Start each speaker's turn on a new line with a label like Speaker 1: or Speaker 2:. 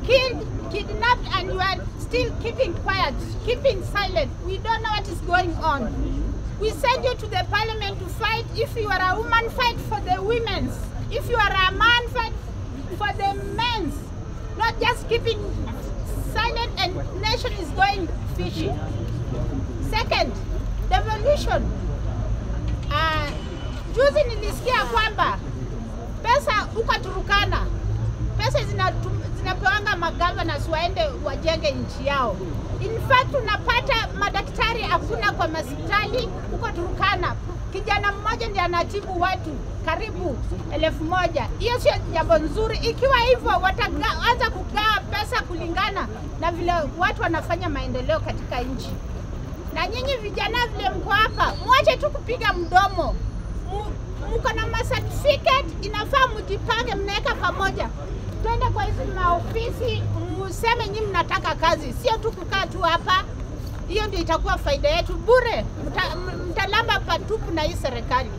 Speaker 1: killed, kidnapped, and you are still keeping quiet, keeping silent. We don't know what is going on. We send you to the parliament to fight. If you are a woman, fight for the women's. If you are a man, fight for the men's. Not just keeping silent and nation is going fishing. Second, devolution. Juzi nilisikia kwamba pesa huko Turkana, pesa zinapewanga magavana waende wajenge nchi yao. In fact, unapata madaktari hakuna kwa hospitali huko Turkana. Kijana mmoja ndiye anatibu watu karibu 1,000. Hiyo sio jambo nzuri. Ikiwa hivyo wataanza kugawa pesa kulingana na vile watu wanafanya maendeleo katika nchi. Na nyinyi vijana vile mko hapa, mwache tu kupiga mdomo. Mko na certificate, inafaa mjipange, mnaeka pamoja. Twende kwa hizo maofisi, mseme nyinyi mnataka kazi, sio tu kukaa tu hapa. Hiyo ndio itakuwa faida yetu bure. Mtalamba patupu na hii serikali.